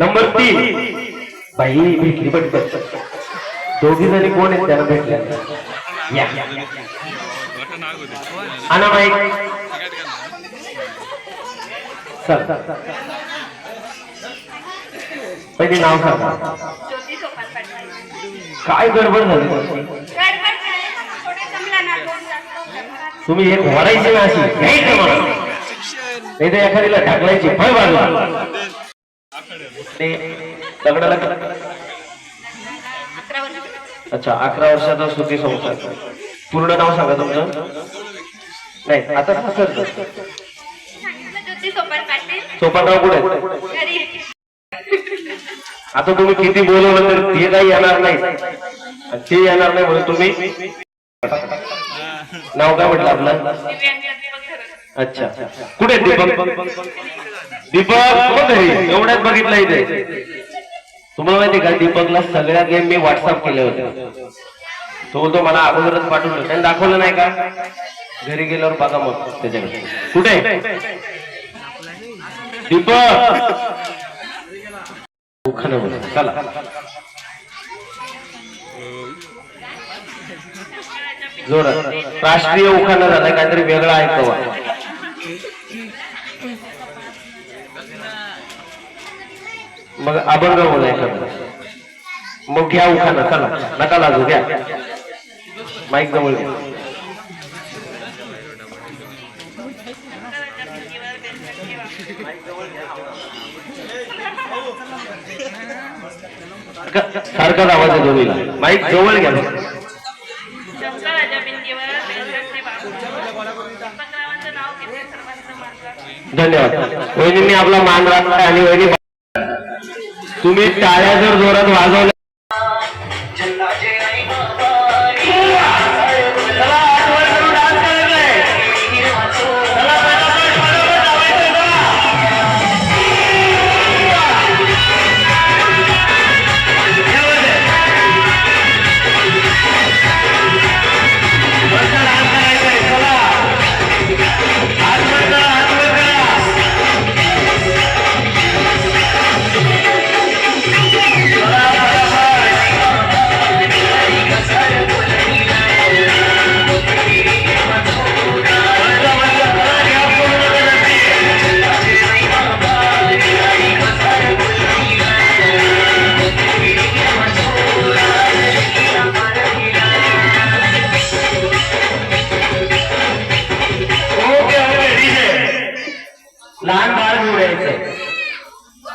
Number 3 बाई भेटली पटपट. दोघी जणी कोण आहेत त्याला भेटल्या. या आणा माईक. चल पहिले नाव सांगा. ज्योती सोपान पाटील. काय गडबड झाली. तुम्ही एक वरायची ना अशी घ्यायचं मला नाही तर एखाद्याला ढकलायची फळ बाजूला दगडाला. अच्छा 11 वर्षाचा सुखी संसार. पूर्ण नाव सांगा तुमचं. नाही आता सर ज्योती सोपान पाटील. सोपानराव कुठे आहेत? घरी. आता तुम्ही किती बोलवलं तर ते काही येणार नाही ते येणार नाही म्हणून तुम्ही नाव काय म्हटलं आपलं. अच्छा कुठे दीपक. दीपक घरी एवढ्याच बघितलं इथे. तुम्हाला माहिती का दीपकला सगळ्या गेम मी व्हॉट्सअप केले होते. तो बोलतो मला अगोदरच पाठवलं त्यांनी दाखवलं नाही का. घरी गेल्यावर बघा मग त्याच्याकडे कुठे दीपक. चला जोरात. राष्ट्रीय उखाणा झालाय काहीतरी वेगळा ऐकवा. मग अभंग बोलायचं मग घ्या उखाणा. चला नका लागू घ्या माईक जवळ घ्या. सारखाच आवाज आहे दोन्हीला. माईक जवळ घ्या. धन्यवाद. वहिनींनी आपला मान राखला आणि वहिनी तुम्ही टाळ्या जर जोरात वाजवल्या लहान बाळ घेऊन यायचंय.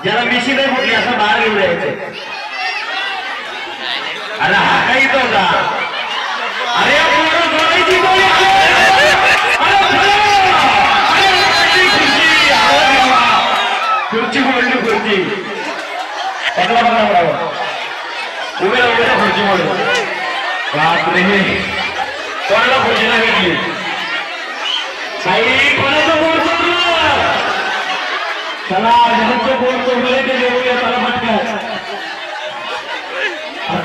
ज्याला मिशी नाही फुटली असं बाळ घेऊन यायचंय. अरे हा काही होता. अरे खुर्ची बोलली खुर्ची पटला बघा उभे उभे खुर्ची बोलू. बापरे कोणाला खुर्चीला घेतली काही कोणाचं बोल. चला ज्यांचं बोल सोडले ते जेवूया. चला पटकन.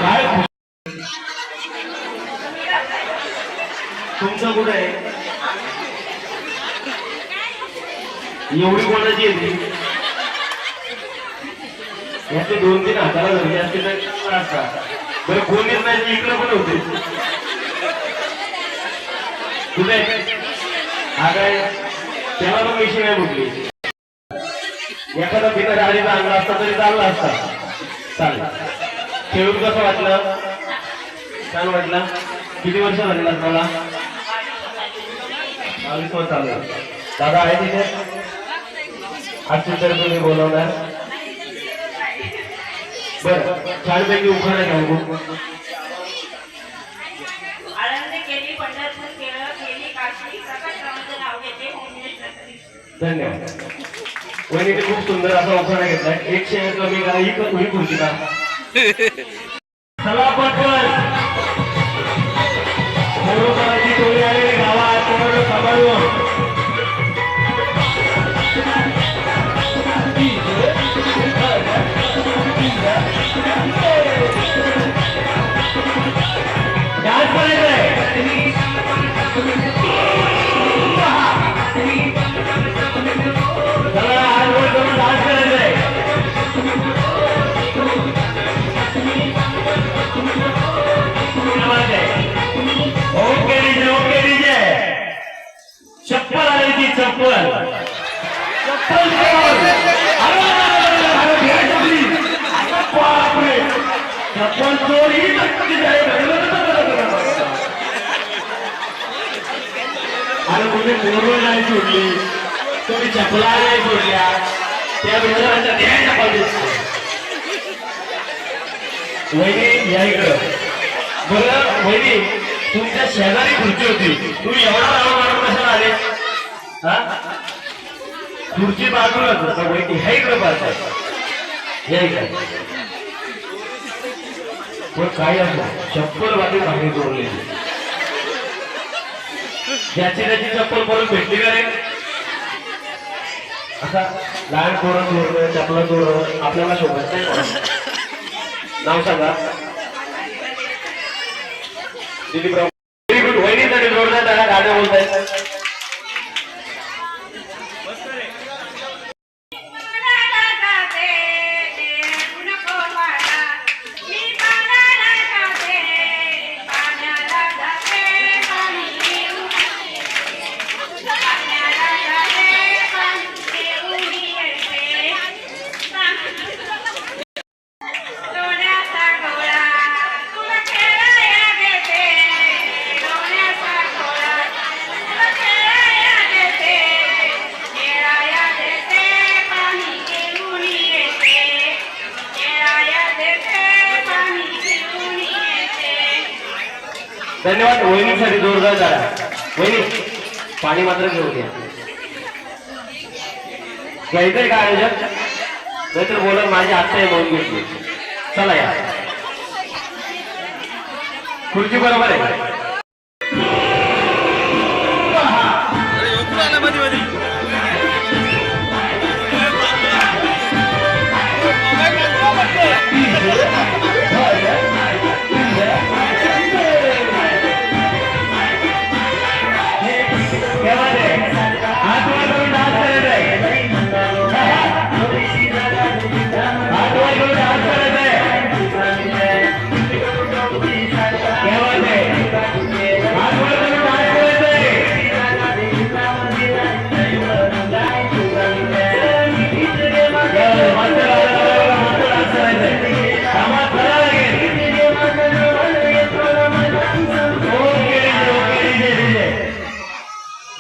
काय तुमचं कुठं आहे. एवढी कोणाची येते. याचे 2-3 हाताला धरले असते तर असतात. बरं कोणीच नाही इकडं पण होते. कुठे हा काय त्याला पण मिशी नाही म्हटली. एखादा बिना गाडीचा आणला असता तरी चालला असता. चालेल. खेळून कसं वाटलं. छान वाटलं. किती वर्ष झाली लग्नाला. 22 वर्ष चाललं. दादा आहे तिथे आजच्या तुम्ही बोलवणार. बरं छानपैकी उखाणा घ्या. धन्यवाद. वहिनीने खूप सुंदर असा उखाणा घेतलाय. 100 कमी करा ही खुर्ची का. चला पटकन करायची टोळी आलेली गावात कोणाला सांभाळून. डान्स करायचंय. चला आज डान्स करायचंय. चप्पल चप्पल बापरे चप्पल चोरी अरे कुठे मोरवळ नाही सोडली तुम्ही चपला नाही सोडल्या त्या मित्रांच्या त्या चप्पल दिसतो वहिनी या इकडं बरं वहिनी तुमच्या शेजारी खुर्ची होती तुम्ही एवढा राव मारून कशाला आले हा खुर्ची बाजूलाच होता वहिनी ह्या इकडं पाहताय या इकडे पण काय असं चप्पल वाटी मागणी जोडली ज्याची त्याची चप्पल परत भेटली का रे असा लहान पोरं चोरलं चपला चोरलं आपल्याला शोभत नाही नाव सांगा दिलीपराव व्हेरी गुड वहिनी तरी जोरदार त्याला गाणं बोलताय धन्यवाद वहिनीसाठी जोरदार झाला वहिनी पाणी मात्र घेऊन घ्या घ्यायचंय का आयोजन नाहीतर बोलत माझी आत्ता म्हणून घेतली चला या खुर्ची बरोबर आहे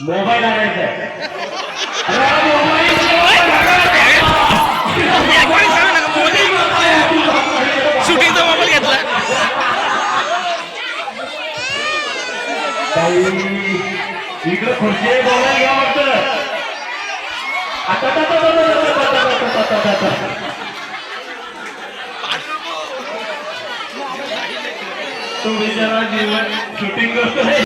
मोबाईल आणायचा शूटिंगचा मोबाईल घेतला इकडे खुर्ची मोबाईल घ्या वाटतं तुम्ही जरा जीवन शूटिंग करतोय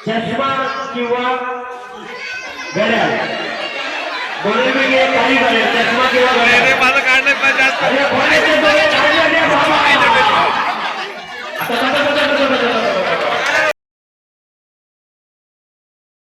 चष्मा किंवा घड्याळ दोन्हीपैकी एक काही झाले चष्मा किंवा घड्याळ माझं काढलं जास्त